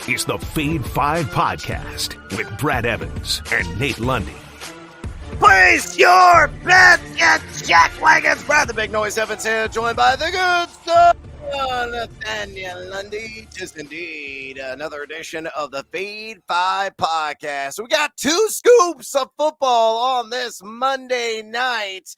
is the Fade 5 Podcast with Brad Evans and Nate Lundy. Place your bets against Jack Wagons. Brad the Big Noise Evans here, joined by the good son, Nathaniel Lundy. Just indeed another edition of the Fade 5 Podcast. We got two scoops of football on this Monday night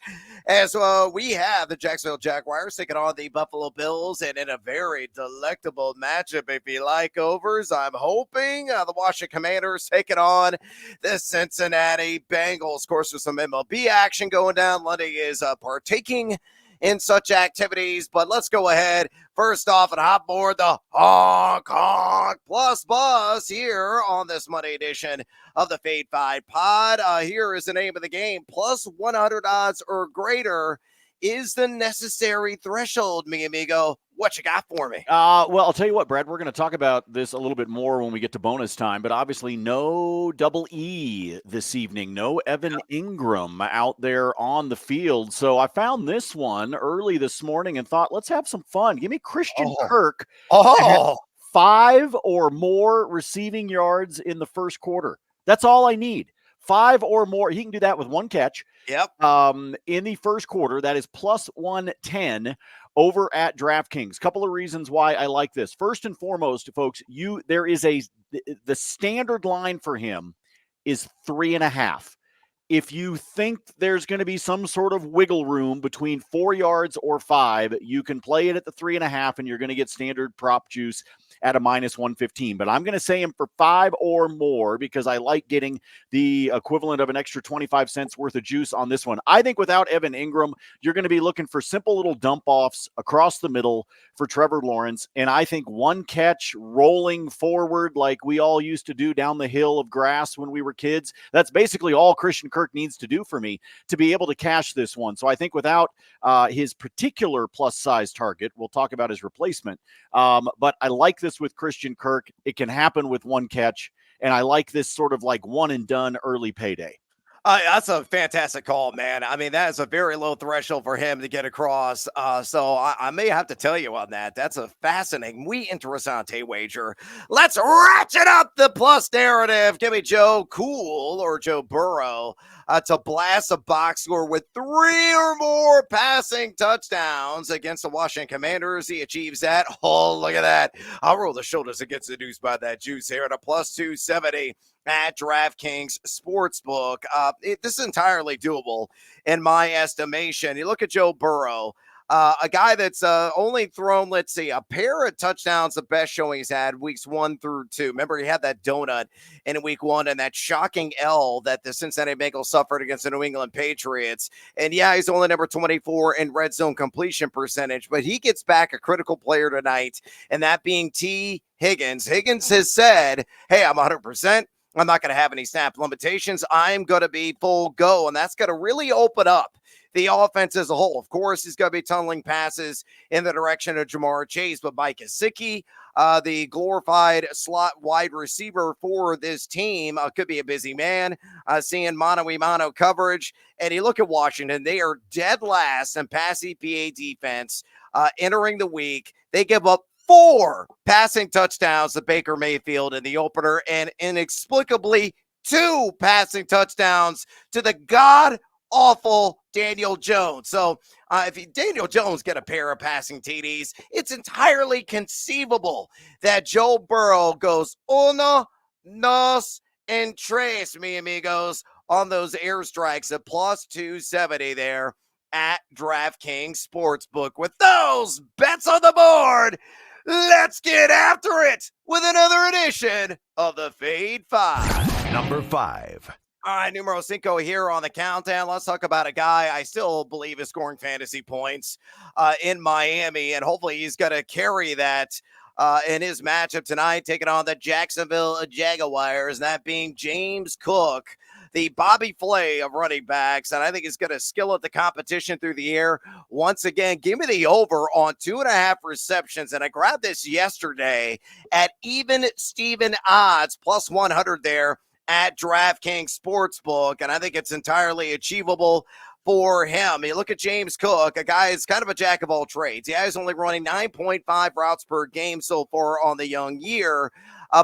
as we have the Jacksonville Jaguars taking on the Buffalo Bills, and in a very delectable matchup, if you like overs, I'm hoping the Washington Commanders taking on the Cincinnati Bengals. Of course, there's some MLB action going down. Lundy is partaking in such activities, but let's go ahead. First off, and hop board the Honk Honk Plus Buzz here on this Monday edition of the Fade 5 Pod. Here is the name of the game. Plus 100 odds or greater is the necessary threshold, mi amigo. What you got for me? Well, I'll tell you what, Brad, we're going to talk about this a little bit more when we get to bonus time, but obviously no double E this evening. No Evan Ingram out there on the field. So I found this one early this morning and thought, let's have some fun. Give me Christian Kirk. 5 or more receiving yards in the first quarter. That's all I need. 5 or more. He can do that with one catch. Yep. In the first quarter, that is plus 110 over at DraftKings. Couple of reasons why I like this. First and foremost, folks, the standard line for him is 3.5. If you think there's going to be some sort of wiggle room between 4 yards or 5, you can play it at the 3.5, and you're going to get standard prop juice at a minus 115. But I'm going to say him for 5 or more because I like getting the equivalent of an extra 25 cents worth of juice on this one. I think without Evan Ingram, you're going to be looking for simple little dump offs across the middle for Trevor Lawrence. And I think one catch rolling forward like we all used to do down the hill of grass when we were kids, that's basically all Christian Kirk needs to do for me to be able to cash this one. So I think without his particular plus size target, we'll talk about his replacement. But I like this with Christian Kirk. It can happen with one catch. And I like this sort of like one and done early payday. That's a fantastic call, man. I mean, that is a very low threshold for him to get across. So I may have to tell you on that. That's a fascinating, muy interesante wager. Let's ratchet up the plus narrative. Give me Joe Cool or Joe Burrow to blast a box score with 3 or more passing touchdowns against the Washington Commanders. He achieves that. Oh, look at that. I'll roll the shoulders against the deuce by that juice here at a plus 270. At DraftKings Sportsbook. This is entirely doable in my estimation. You look at Joe Burrow, a guy that's only thrown, a pair of touchdowns, the best showing he's had weeks 1 through 2. Remember, he had that donut in week 1 and that shocking L that the Cincinnati Bengals suffered against the New England Patriots. And yeah, he's only number 24 in red zone completion percentage, but he gets back a critical player tonight, and that being T. Higgins. Higgins has said, hey, I'm 100%. I'm not going to have any snap limitations. I'm going to be full go, and that's going to really open up the offense as a whole. Of course, he's going to be tunneling passes in the direction of Jamar Chase, but Mike Gesicki, the glorified slot wide receiver for this team, could be a busy man, seeing mano-a-mano coverage. And you look at Washington, they are dead last in pass EPA defense entering the week. They give up 4 passing touchdowns to Baker Mayfield in the opener, and inexplicably 2 passing touchdowns to the god-awful Daniel Jones. So if Daniel Jones get a pair of passing TDs, it's entirely conceivable that Joe Burrow goes uno, dos, and tres, mi amigos, on those airstrikes at plus 270 there at DraftKings Sportsbook. With those bets on the board, let's get after it with another edition of the Fade 5. Number 5. All right, numero 5 here on the countdown. Let's talk about a guy I still believe is scoring fantasy points in Miami, and hopefully he's going to carry that in his matchup tonight, taking on the Jacksonville Jaguars, that being James Cook, the Bobby Flay of running backs, and I think he's going to skillet the competition through the air. Once again, give me the over on 2.5 receptions, and I grabbed this yesterday at even Steven odds, plus 100 there at DraftKings Sportsbook, and I think it's entirely achievable for him. You look at James Cook, a guy who's kind of a jack of all trades. Yeah, he's only running 9.5 routes per game so far on the young year.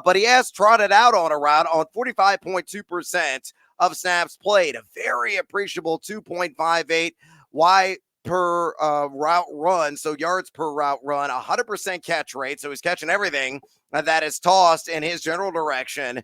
but he has trotted out on a route on 45.2% of snaps played, a very appreciable 2.58 Y per route run, so yards per route run, 100% catch rate, so he's catching everything that is tossed in his general direction.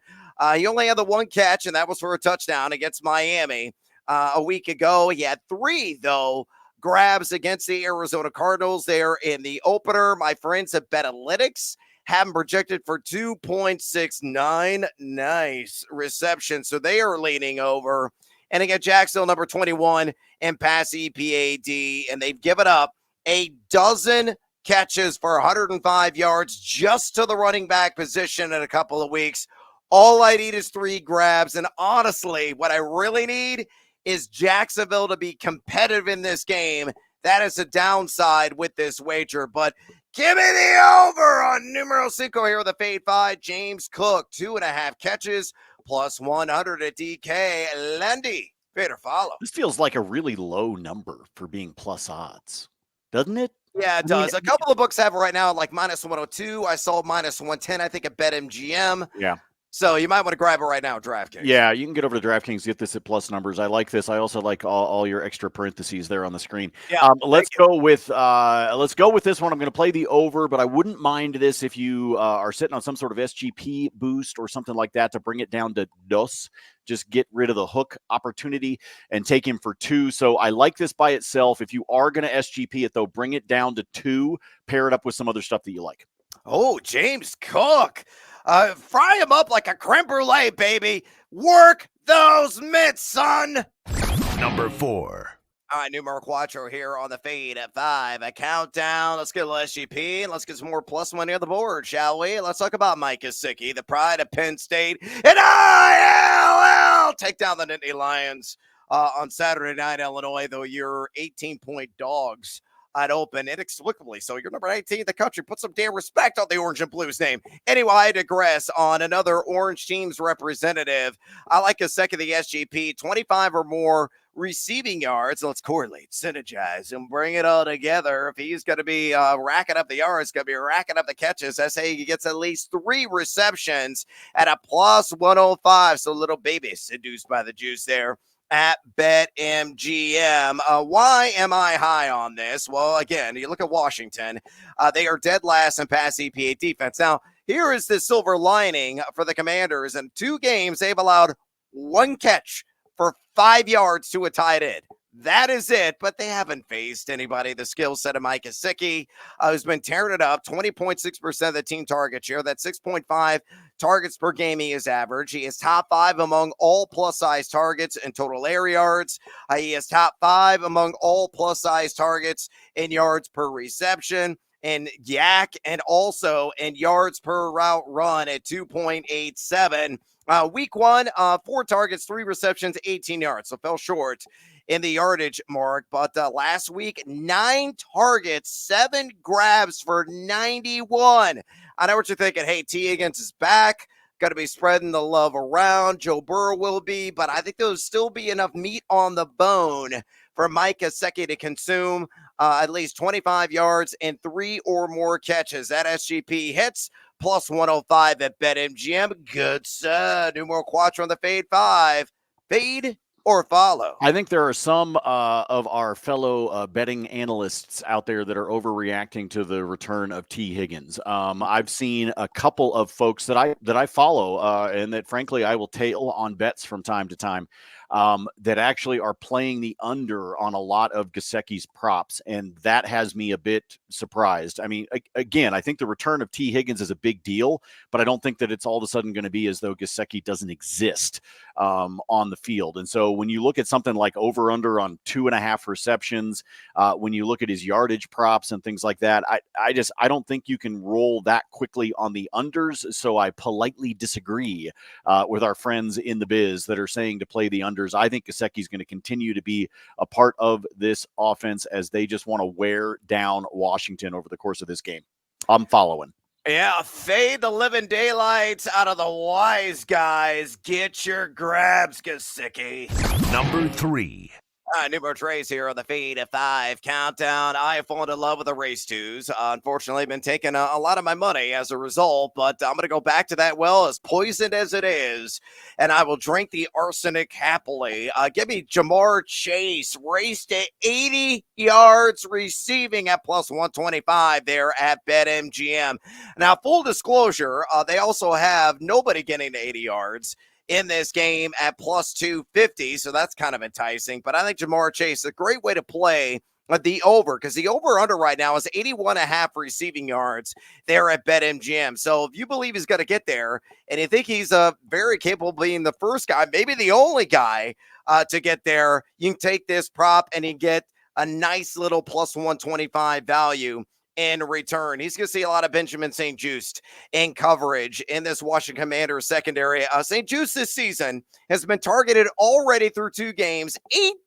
He only had the one catch, and that was for a touchdown against Miami a week ago. He had 3, though, grabs against the Arizona Cardinals there in the opener. My friends at Betalytics have him projected for 2.69. Nice reception, so they are leaning over. And again, Jacksonville, number 21 in pass EPAD, and they've given up a dozen catches for 105 yards just to the running back position in a couple of weeks. All I need is 3 grabs, and honestly, what I really need is Jacksonville to be competitive in this game. That is a downside with this wager, but give me the over on numero 5 here with the fade 5. James Cook, 2.5 catches, plus 100 at DK. Lundy, fade or follow. This feels like a really low number for being plus odds, doesn't it? Yeah, it does. A couple of books have it right now like minus 102. I saw minus 110, I think, at BetMGM. Yeah. So you might want to grab it right now, DraftKings. Yeah, you can get over to DraftKings, get this at plus numbers. I like this. I also like all your extra parentheses there on the screen. Yeah, let's go with this one. I'm going to play the over, but I wouldn't mind this if you are sitting on some sort of SGP boost or something like that to bring it down to dos. Just get rid of the hook opportunity and take him for 2. So I like this by itself. If you are going to SGP it, though, bring it down to 2. Pair it up with some other stuff that you like. Oh, James Cook. Fry him up like a creme brulee, baby. Work those mitts, son. Number 4. All right, numero 4 here on the fade at 5. A countdown. Let's get a little SGP and let's get some more plus money on the board, shall we? Let's talk about Mike Gesicki, the pride of Penn State. And ILL take down the Nittany Lions on Saturday night, Illinois, though you're 18-point dogs. I'd open inexplicably. So you're number 19 in the country. Put some damn respect on the Orange and Blues name. Anyway, I digress on another Orange team's representative. I like a second the SGP, 25 or more receiving yards. Let's correlate, synergize, and bring it all together. If he's going to be racking up the yards, going to be racking up the catches. I say he gets at least 3 receptions at a plus 105. So little baby seduced by the juice there at BetMGM. Why am I high on this? Well, again, you look at Washington. They are dead last in pass EPA defense. Now, here is the silver lining for the Commanders. In 2 games, they've allowed 1 catch for 5 yards to a tight end. That is it, but they haven't faced anybody. The skill set of Mike Gesicki, who's been tearing it up, 20.6% of the team target share. That's 6.5 targets per game he is average. He is top 5 among all plus-size targets in total air yards. He is top 5 among all plus-size targets in yards per reception and yak, and also in yards per route run at 2.87. Week 1, 4 targets, 3 receptions, 18 yards. So fell short in the yardage mark. But last week, 9 targets, 7 grabs for 91. I know what you're thinking. Hey, T. Higgins is back. Got to be spreading the love around. Joe Burrow will be. But I think there'll still be enough meat on the bone for Mike Gesicki to consume at least 25 yards and 3 or more catches. That SGP hits. Plus 105 at BetMGM. Good, sir. Numero 4 on the fade 5. Fade or follow? I think there are some of our fellow betting analysts out there that are overreacting to the return of T. Higgins. I've seen a couple of folks that I follow and that, frankly, I will tail on bets from time to time. That actually are playing the under on a lot of Gesicki's props, and that has me a bit surprised. I mean, again, I think the return of T. Higgins is a big deal, but I don't think that it's all of a sudden going to be as though Gesicki doesn't exist on the field. And so when you look at something like over-under on 2.5 receptions, when you look at his yardage props and things like that, I don't think you can roll that quickly on the unders. So I politely disagree with our friends in the biz that are saying to play the unders. I think Gesicki's going to continue to be a part of this offense as they just want to wear down Washington over the course of this game. I'm following. Yeah, fade the living daylights out of the wise guys. Get your grabs, Gesicki. Number 3. Numero Trace here on the Feed at 5 Countdown. I have fallen in love with the race twos. Unfortunately, I've been taking a lot of my money as a result, but I'm going to go back to that well, as poisoned as it is, and I will drink the arsenic happily. Give me Jamar Chase, raced at 80 yards receiving at plus 125 there at BetMGM. Now, full disclosure, they also have nobody getting to 80 yards in this game at plus 250, so that's kind of enticing. But I think Jamar Chase is a great way to play the over, because the over-under right now is 81.5 receiving yards there at BetMGM. So if you believe he's going to get there, and you think he's very capable of being the first guy, maybe the only guy to get there, you can take this prop and you get a nice little plus 125 value in return. He's going to see a lot of Benjamin St-Juste in coverage in this Washington Commanders secondary. St-Juste this season has been targeted already through 2 games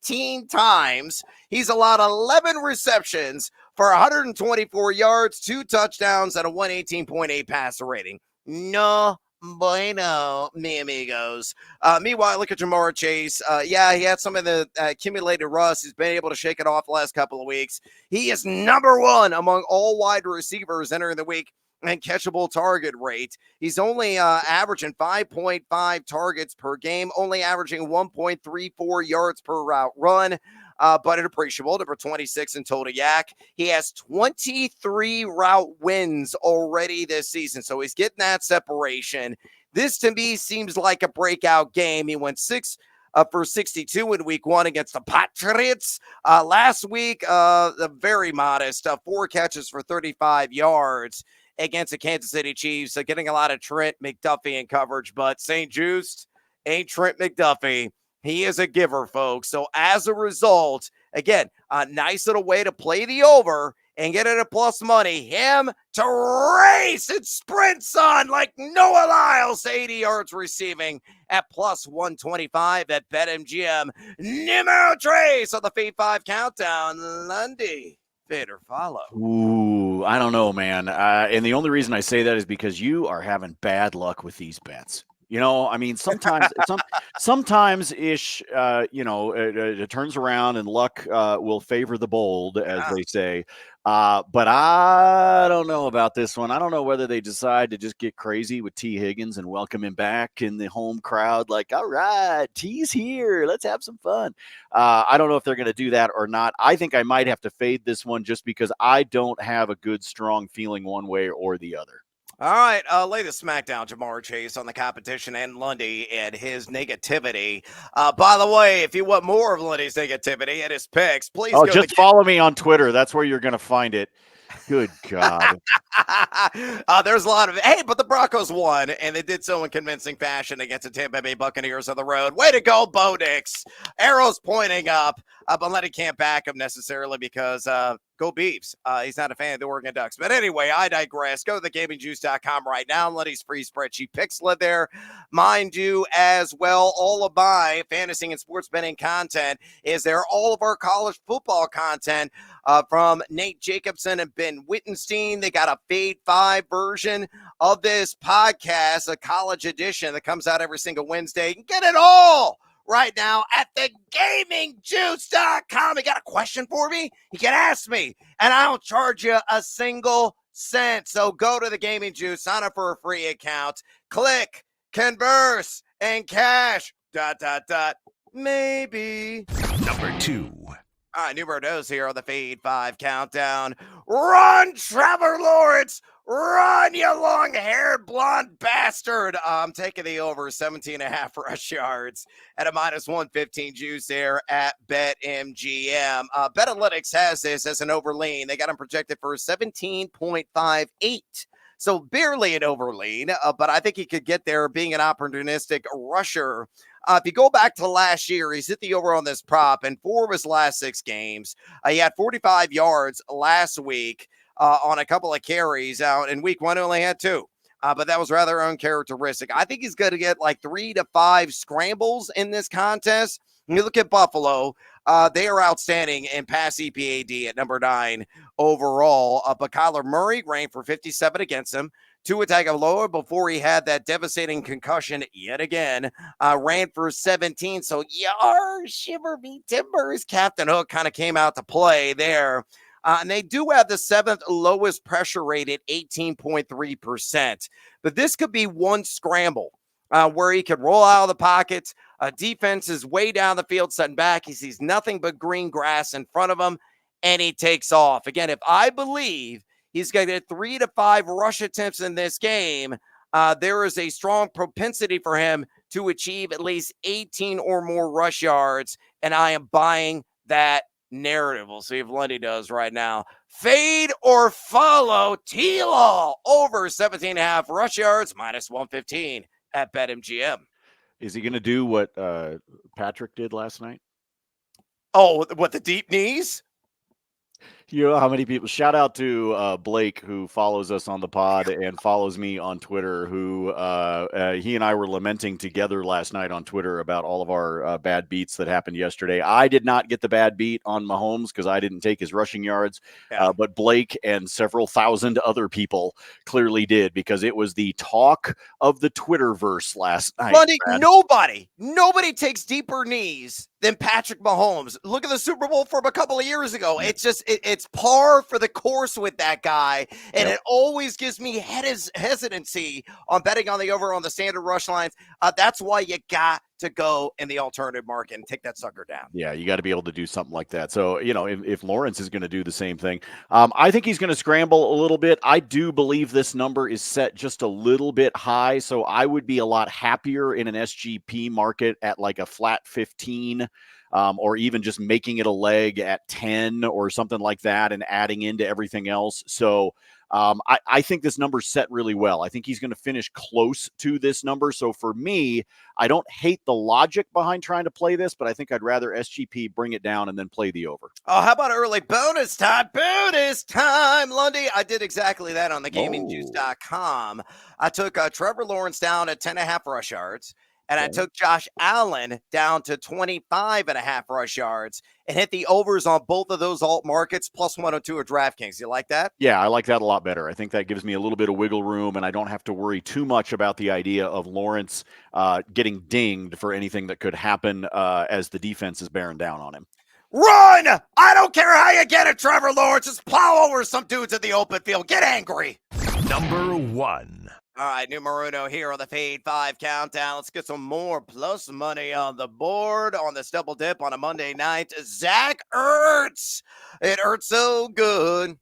18 times. He's allowed 11 receptions for 124 yards, 2 touchdowns, and a 118.8 passer rating. No bueno, mi amigos. Meanwhile, look at Jamar Chase. He had some of the accumulated rust. He's been able to shake it off the last couple of weeks. He is number 1 among all wide receivers entering the week and catchable target rate. He's only averaging 5.5 targets per game, only averaging 1.34 yards per route run. But an appreciable, number 26 in total yak. He has 23 route wins already this season, so he's getting that separation. This, to me, seems like a breakout game. He went 6 for 62 in week 1 against the Patriots. Last week, very modest, 4 catches for 35 yards against the Kansas City Chiefs. So getting a lot of Trent McDuffie in coverage, but St-Juste ain't Trent McDuffie. He is a giver, folks. So as a result, again, a nice little way to play the over and get it at plus money. Him to race and sprint, son, like Noah Lyles, 80 yards receiving at plus 125 at BetMGM. Numero Trace on the Feed 5 Countdown. Lundy, fit or follow? Ooh, I don't know, man. And the only reason I say that is because you are having bad luck with these bets. You know, I mean, sometimes ish, it turns around and luck will favor the bold, as they say. But I don't know about this one. I don't know whether they decide to just get crazy with T. Higgins and welcome him back in the home crowd. Like, all right, T's here. Let's have some fun. I don't know if they're going to do that or not. I think I might have to fade this one just because I don't have a good, strong feeling one way or the other. All right, latest SmackDown, Jamar Chase on the competition and Lundy and his negativity. By the way, if you want more of Lundy's negativity and his picks, please go just follow me on Twitter. That's where you're going to find it. Good God. There's a lot of, but the Broncos won, and they did so in convincing fashion against the Tampa Bay Buccaneers on the road. Way to go, Bo Nix. Arrows pointing up, but Lenny can't back him necessarily because go Beavs. He's not a fan of the Oregon Ducks. But anyway, I digress. Go to thegamingjuice.com right now. Lenny's free spreadsheet picks live there. Mind you as well, all of my fantasy and sports betting content is there. All of our college football content from Nate Jacobson and Ben Wittenstein. They got a Fade 5 version of this podcast, a college edition that comes out every single Wednesday. You can get it all right now at thegamingjuice.com. You got a question for me? You can ask me, and I don't charge you a single cent. So go to the Gaming Juice, sign up for a free account, click, converse, and cash, ... maybe. Number 2. All right, numero dos here on the Feed 5 Countdown. Run, Trevor Lawrence. Run, you long-haired blonde bastard. I'm taking the over 17.5 rush yards at a minus 115 juice there at BetMGM. Betalytics has this as an over lean. They got him projected for 17.58. So barely an over lean, but I think he could get there being an opportunistic rusher. If you go back to last year, he's hit the over on this prop in 4 of his last 6 games. He had 45 yards last week on a couple of carries. Out in week 1, he only had 2. But that was rather uncharacteristic. I think he's going to get like 3 to 5 scrambles in this contest. When you look at Buffalo, they are outstanding in pass EPAD at number 9 overall. But Kyler Murray ranked for 57 against him, Tua Tagovailoa, before he had that devastating concussion yet again, ran for 17. So, yar, shiver me timbers. Captain Hook kind of came out to play there. And they do have the 7th lowest pressure rate at 18.3%. But this could be one scramble where he could roll out of the pockets. Defense is way down the field, sitting back. He sees nothing but green grass in front of him, and he takes off. Again, if I believe he's going to get 3 to 5 rush attempts in this game, there is a strong propensity for him to achieve at least 18 or more rush yards, and I am buying that narrative. We'll see if Lundy does right now. Fade or follow T-Law over 17.5 rush yards, minus 115 at BetMGM. Is he going to do what Patrick did last night? Oh, what, the deep knees? You know how many people, shout out to Blake, who follows us on the pod and follows me on Twitter, who he and I were lamenting together last night on Twitter about all of our bad beats that happened yesterday. I did not get the bad beat on Mahomes because I didn't take his rushing yards, but Blake and several thousand other people clearly did, because it was the talk of the Twitterverse last night. Lundy, nobody takes deeper knees than Patrick Mahomes. Look at the Super Bowl from a couple of years ago. It's just, it's par for the course with that guy. And it always gives me hesitancy on betting on the over on the standard rush lines. That's why you got to go in the alternative market and take that sucker down. Yeah, you got to be able to do something like that. So, if Lawrence is going to do the same thing, I think he's going to scramble a little bit. I do believe this number is set just a little bit high. So I would be a lot happier in an SGP market at like a flat 15. Or even just making it a leg at 10 or something like that and adding into everything else. So I think this number's set really well. I think he's going to finish close to this number. So for me, I don't hate the logic behind trying to play this, but I think I'd rather SGP bring it down and then play the over. Oh, how about early bonus time? Bonus time, Lundy. I did exactly that on the gamingjuice.com. I took Trevor Lawrence down at 10.5 rush yards. And I took Josh Allen down to 25.5 rush yards and hit the overs on both of those alt markets, plus 102 at DraftKings. You like that? Yeah, I like that a lot better. I think that gives me a little bit of wiggle room, and I don't have to worry too much about the idea of Lawrence getting dinged for anything that could happen as the defense is bearing down on him. Run! I don't care how you get it, Trevor Lawrence. Just plow over some dudes at the open field. Get angry. Number 1. All right, numero uno here on the Fade 5 countdown. Let's get some more plus money on the board on this double dip on a Monday night. Zach Ertz. It hurts so good.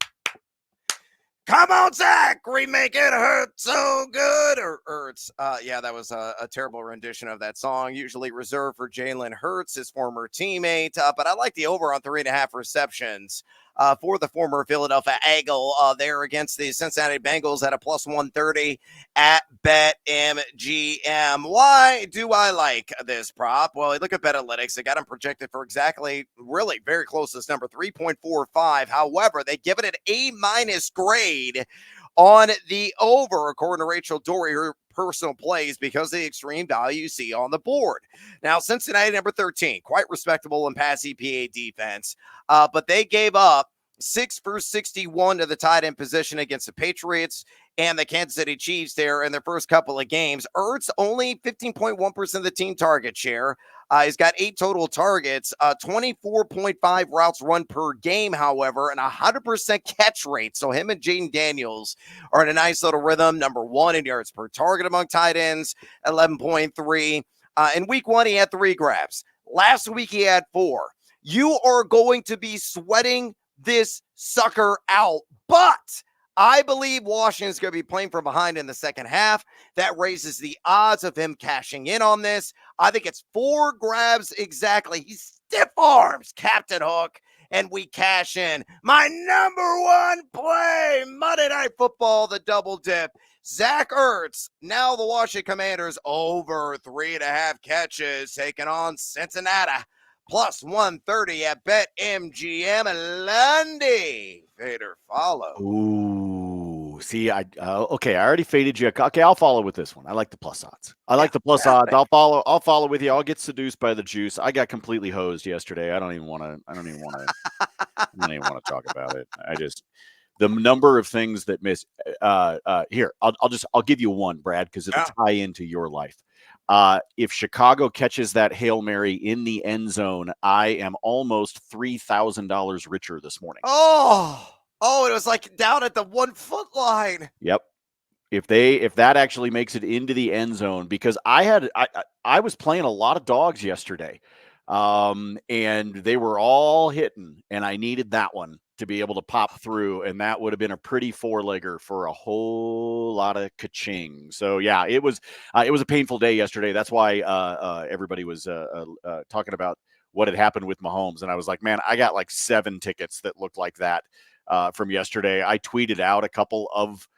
Come on, Zach. We make it hurt so good. Or Ertz. Yeah, that was a terrible rendition of that song, usually reserved for Jalen Hurts, his former teammate. But I like the over on 3.5 receptions. For the former Philadelphia Eagle there against the Cincinnati Bengals at a plus 130 at BetMGM. Why do I like this prop? Well, look at BetAlytics. They got him projected for exactly, really very close to this number, 3.45. However, they give it an A- grade on the over, according to Rachel Dory, her personal plays, because of the extreme value you see on the board. Now, Cincinnati, number 13, quite respectable in pass EPA defense, but they gave up 6 for 61 to the tight end position against the Patriots and the Kansas City Chiefs there in their first couple of games. Ertz only 15.1% of the team target share. He's got 8 total targets, 24.5 routes run per game, however, and 100% catch rate. So him and Jaden Daniels are in a nice little rhythm. Number 1 in yards per target among tight ends, 11.3. In week 1, he had 3 grabs. Last week, he had 4. You are going to be sweating this sucker out, but I believe Washington's going to be playing from behind in the second half. That raises the odds of him cashing in on this. I think it's 4 grabs exactly. He stiff arms Captain Hook, and we cash in. My number 1 play, Monday Night Football, the double dip. Zach Ertz, now the Washington Commanders over 3.5 catches, taking on Cincinnati. Plus 130 at BetMGM. Lundy, fade or follow. Ooh, see, okay, I already faded you. Okay, I'll follow with this one. I like the plus odds. I like the plus odds. I'll follow with you. I'll get seduced by the juice. I got completely hosed yesterday. I don't even want to talk about it. The number of things that miss. Here, I'll give you one, Brad, because it'll tie into your life. If Chicago catches that Hail Mary in the end zone, I am almost $3,000 richer this morning. Oh, it was like down at the 1 foot line. Yep. If that actually makes it into the end zone, because I was playing a lot of dogs yesterday, and they were all hitting, and I needed that one to be able to pop through, and that would have been a pretty four-legger for a whole lot of ka-ching. So yeah, it was a painful day yesterday. That's why everybody was talking about what had happened with Mahomes, and I was like, man, I got like 7 tickets that looked like that from yesterday. I tweeted out a couple of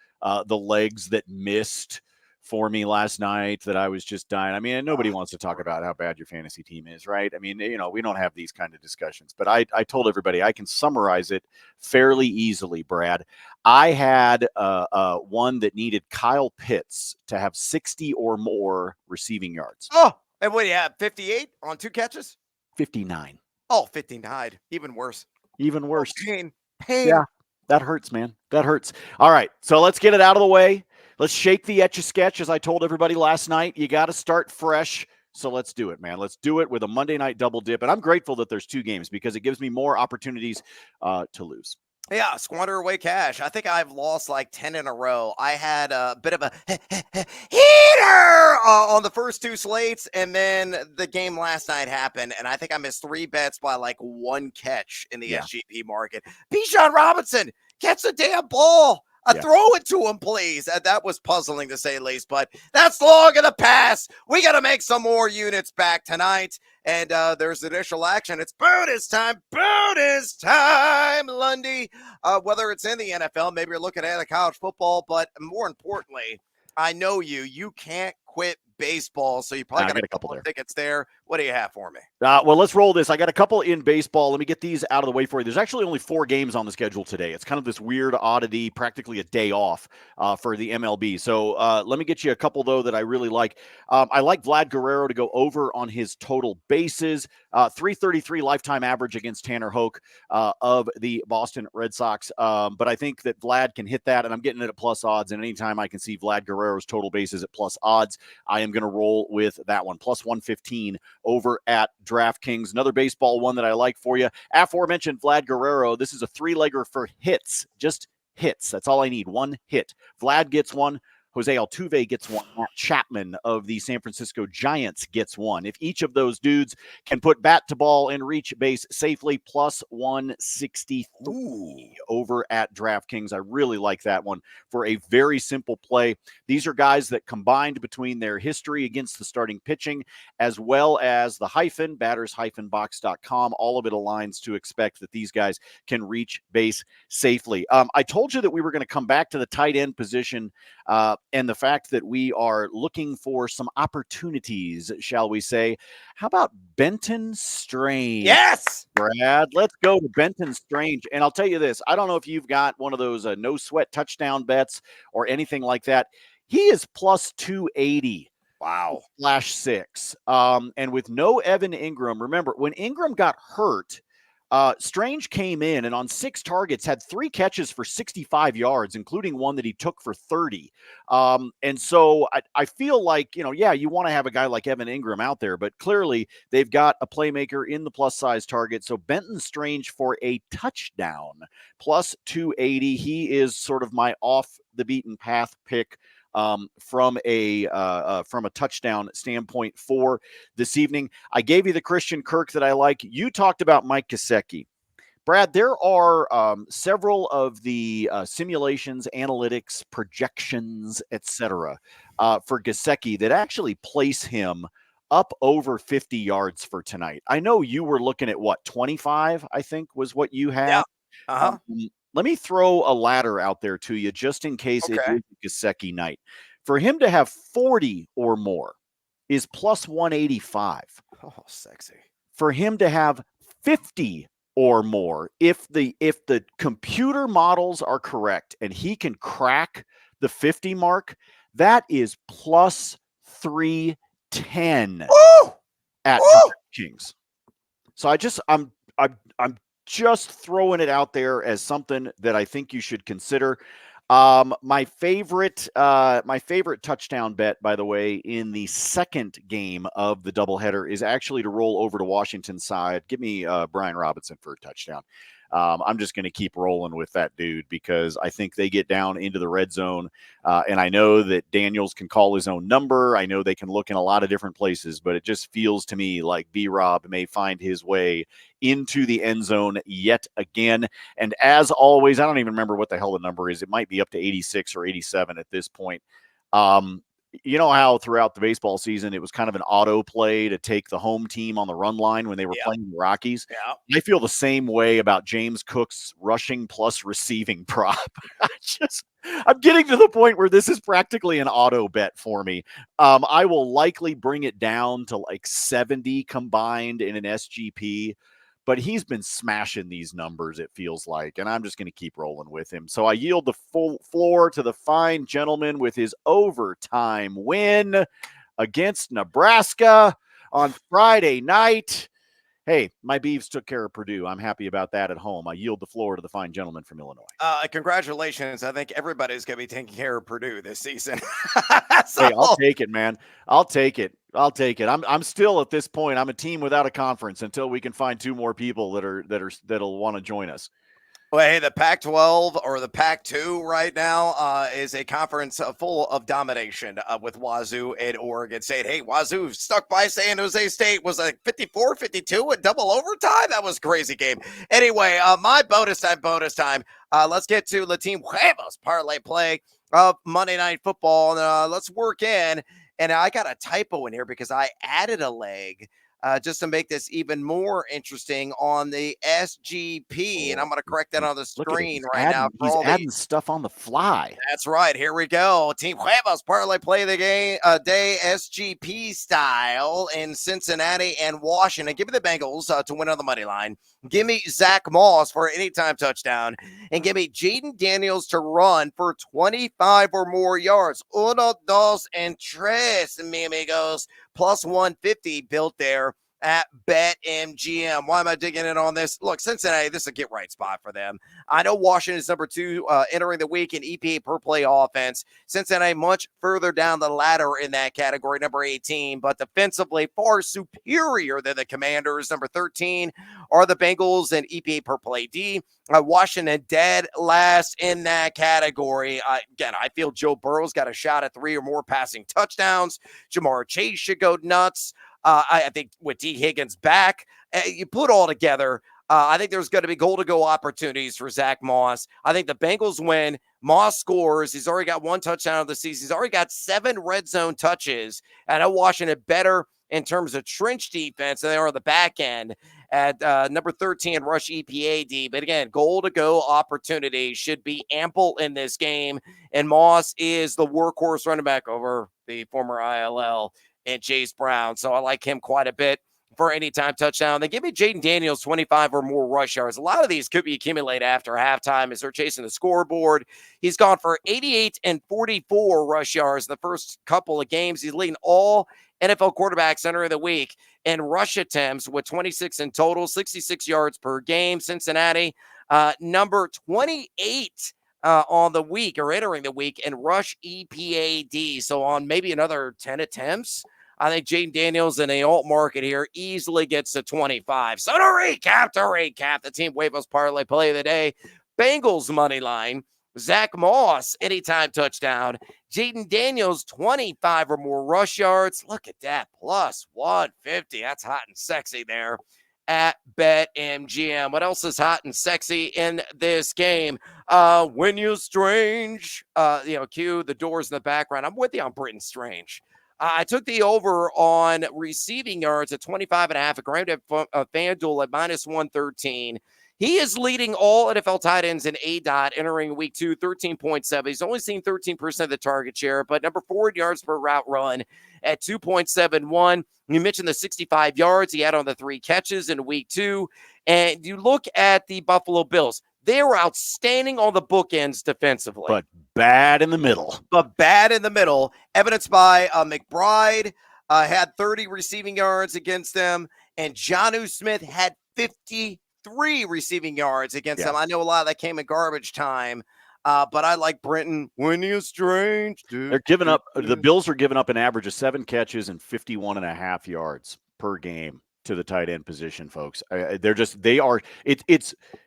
the legs that missed for me last night that I was just dying. I mean, nobody wants to talk about how bad your fantasy team is, right? I mean, we don't have these kind of discussions, but I told everybody I can summarize it fairly easily, Brad. I had one that needed Kyle Pitts to have 60 or more receiving yards. Oh, and what do you have, 58 on 2 catches? 59. Oh, 59. Even worse. Even worse. Oh, pain. Yeah, that hurts, man. That hurts. All right, so let's get it out of the way. Let's shake the Etch-a-Sketch. As I told everybody last night, you got to start fresh. So let's do it, man. Let's do it with a Monday night double dip. And I'm grateful that there's 2 games because it gives me more opportunities to lose. Yeah, squander away cash. I think I've lost like 10 in a row. I had a bit of a heater on the first 2 slates, and then the game last night happened, and I think I missed 3 bets by like 1 catch in the SGP market. Bijan Robinson gets a damn ball. Throw it to him, please. That was puzzling to say the least, but that's long in the past. We got to make some more units back tonight. And there's initial action. It's bonus time, Lundy. Whether it's in the NFL, maybe you're looking at a college football, but more importantly, I know you can't quit baseball, so you probably got a couple of tickets there. What do you have for me? Well, let's roll this. I got a couple in baseball. Let me get these out of the way for you. There's actually only 4 games on the schedule today. It's kind of this weird oddity, practically a day off for the MLB. So let me get you a couple, though, that I really like. I like Vlad Guerrero to go over on his total bases. 333 lifetime average against Tanner Hoke of the Boston Red Sox. But I think that Vlad can hit that, and I'm getting it at plus odds. And anytime I can see Vlad Guerrero's total bases at plus odds, I am going to roll with that one. Plus 115 over at DraftKings. Another baseball one that I like for you. Aforementioned Vlad Guerrero. This is a 3-legger for hits. Just hits. That's all I need. 1 hit. Vlad gets 1. Jose Altuve gets 1. Matt Chapman of the San Francisco Giants gets 1. If each of those dudes can put bat to ball and reach base safely, plus 163 over at DraftKings. I really like that one for a very simple play. These are guys that combined between their history against the starting pitching as well as the hyphen, batters-box.com. All of it aligns to expect that these guys can reach base safely. I told you that we were going to come back to the tight end position and the fact that we are looking for some opportunities, shall we say. How about Benton Strange? Yes! Brad, let's go to Benton Strange. And I'll tell you this, I don't know if you've got one of those no-sweat touchdown bets or anything like that. He is plus 280. Wow. /6. And with no Evan Ingram, remember, when Ingram got hurt, Strange came in and on 6 targets had 3 catches for 65 yards, including one that he took for 30. And so I feel like, you want to have a guy like Evan Ingram out there, but clearly they've got a playmaker in the plus size target. So Benton Strange for a touchdown, plus 280. He is sort of my off the beaten path pick from a touchdown standpoint for this evening. I gave you the Christian Kirk that I like. You talked about Mike Gesicki. Brad, there are several of the simulations, analytics, projections, etc. For Gesicki that actually place him up over 50 yards for tonight. I know you were looking at 25, I think was what you had. Yeah. Let me throw a ladder out there to you just in case it is Gesicki night. For him to have 40 or more is plus 185. Oh, sexy. For him to have 50 or more, if the computer models are correct and he can crack the 50 mark, that is plus 310 at Kings. So I'm just throwing it out there as something that I think you should consider. My favorite touchdown bet, by the way, in the second game of the doubleheader is actually to roll over to Washington's side. Give me Brian Robinson for a touchdown. I'm just going to keep rolling with that dude because I think they get down into the red zone. And I know that Daniels can call his own number. I know they can look in a lot of different places, but it just feels to me like B-Rob may find his way into the end zone yet again. And as always, I don't even remember what the hell the number is. It might be up to 86 or 87 at this point. You know how throughout the baseball season, it was kind of an auto play to take the home team on the run line when they were playing the Rockies. Yeah. I feel the same way about James Cook's rushing plus receiving prop. I'm getting to the point where this is practically an auto bet for me. I will likely bring it down to like 70 combined in an SGP. But he's been smashing these numbers, it feels like, and I'm just going to keep rolling with him. So I yield the full floor to the fine gentleman with his overtime win against Nebraska on Friday night. Hey, my Beavs took care of Purdue. I'm happy about that at home. I yield the floor to the fine gentleman from Illinois. Congratulations. I think everybody's going to be taking care of Purdue this season. Hey, I'll take it, man. I'll take it. I'm still at this point. I'm a team without a conference until we can find two more people that'll want to join us. Well, hey, the Pac-12 or the Pac-2 right now is a conference full of domination with Wazoo and Oregon State. Hey, Wazoo stuck by San Jose State, was like 54-52 at double overtime. That was a crazy game. Anyway, my bonus time. Let's get to La Team Huevos parlay play of Monday Night Football. Let's work in. And I got a typo in here because I added a leg just to make this even more interesting on the SGP. And I'm going to correct that on the screen right now. He's adding stuff on the fly. That's right. Here we go. Team Huevos parlay play the game day SGP style in Cincinnati and Washington. Give me the Bengals to win on the money line. Give me Zach Moss for an anytime touchdown. And give me Jaden Daniels to run for 25 or more yards. Uno, dos, and tres, mi amigos. Plus 150 built there at BetMGM. Why am I digging in on this? Look, Cincinnati, this is a get-right spot for them. I know Washington is number 2 entering the week in EPA per play offense. Cincinnati much further down the ladder in that category, number 18, but defensively far superior than the Commanders. Number 13 are the Bengals in EPA per play D. Washington dead last in that category. Again, I feel Joe Burrow's got a shot at 3 or more passing touchdowns. Jamar Chase should go nuts. I think with D. Higgins back, you put all together, I think there's going to be goal-to-go opportunities for Zach Moss. I think the Bengals win. Moss scores. He's already got 1 touchdown of the season. He's already got 7 red zone touches. And I Washington better in terms of trench defense than they are on the back end at number 13 rush EPAD. But again, goal-to-go opportunity should be ample in this game. And Moss is the workhorse running back over the former ILL and Chase Brown. So I like him quite a bit for anytime touchdown. They give me Jaden Daniels 25 or more rush yards. A lot of these could be accumulated after halftime as they're chasing the scoreboard. He's gone for 88 and 44 rush yards in the first couple of games. He's leading all NFL quarterbacks entering the week in rush attempts with 26 in total, 66 yards per game. Cincinnati, number 28 on the week or entering the week in rush EPAD. So on maybe another 10 attempts, I think Jaden Daniels in the alt market here easily gets to 25. So to recap, the Team Huevos parlay play of the day, Bengals money line, Zach Moss anytime touchdown, Jaden Daniels 25 or more rush yards. Look at that, plus 150. That's hot and sexy there at BetMGM. What else is hot and sexy in this game? When you Strange, cue the Doors in the background. I'm with you on Britton Strange. I took the over on receiving yards at 25.5. I grabbed a FanDuel at minus 113. He is leading all NFL tight ends in ADOT entering week 2, 13.7. He's only seen 13% of the target share, but number 4 yards per route run at 2.71. You mentioned the 65 yards he had on the 3 catches in week 2. And you look at the Buffalo Bills. They were outstanding on the bookends defensively. But bad in the middle. Evidenced by McBride had 30 receiving yards against them. And Jonnu Smith had 53 3 receiving yards against Yeah. them. I know a lot of that came in garbage time, but I like Brenton. When you're strange, dude. They're giving up. The Bills are giving up an average of 7 catches and 51.5 yards per game to the tight end position, folks.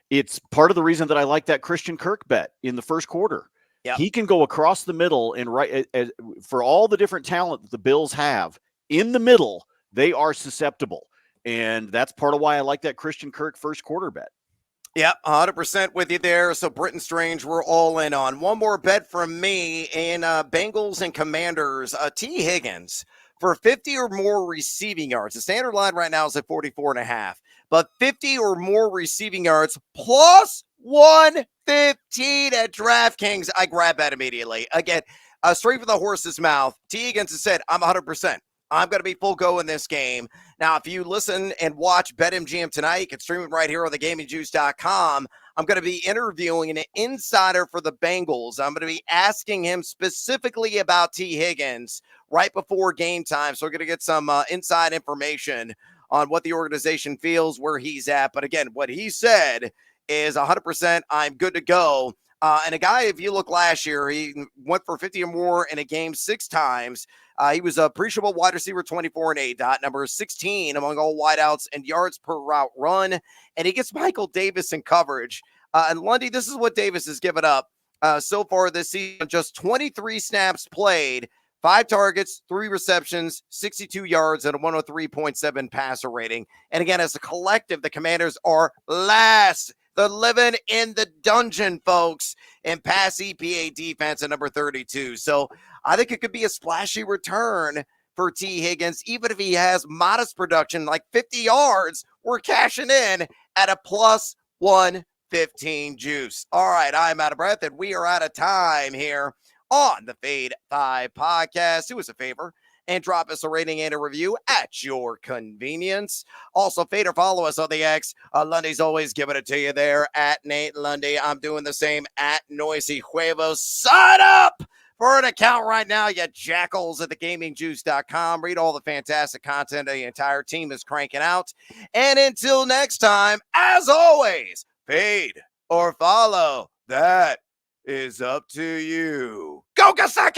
It's part of the reason that I like that Christian Kirk bet in the first quarter. Yep. He can go across the middle and for all the different talent that the Bills have in the middle, they are susceptible. And that's part of why I like that Christian Kirk first quarter bet. Yep, 100% with you there. So Britton Strange, we're all in on. One more bet from me in Bengals and Commanders. T. Higgins for 50 or more receiving yards. The standard line right now is at 44.5, but 50 or more receiving yards plus 115 at DraftKings. I grab that immediately. Again, straight from the horse's mouth. T. Higgins has said, I'm 100%. I'm going to be full go in this game. Now, if you listen and watch BetMGM tonight, you can stream it right here on thegamingjuice.com. I'm going to be interviewing an insider for the Bengals. I'm going to be asking him specifically about T. Higgins right before game time. So we're going to get some inside information on what the organization feels, where he's at. But again, what he said is 100%, I'm good to go. And a guy, if you look last year, he went for 50 or more in a game 6 times. He was a appreciable wide receiver, 24 and 8, number 16 among all wideouts and yards per route run. And he gets Michael Davis in coverage. And Lundy, this is what Davis has given up so far this season. Just 23 snaps played, 5 targets, 3 receptions, 62 yards, and a 103.7 passer rating. And again, as a collective, the Commanders are last. They're living in the dungeon, folks, in pass EPA defense at number 32. So I think it could be a splashy return for T. Higgins. Even if he has modest production, like 50 yards, we're cashing in at a plus 115 juice. All right, I'm out of breath, and we are out of time here on the Fade 5 podcast. Do us a favor and drop us a rating and a review at your convenience. Also, fade or follow us on the X. Lundy's always giving it to you there at Nate Lundy. I'm doing the same at Noisy Huevos. Sign up for an account right now, you jackals, at thegamingjuice.com. Read all the fantastic content the entire team is cranking out. And until next time, as always, fade or follow. That is up to you. Go Gesicki!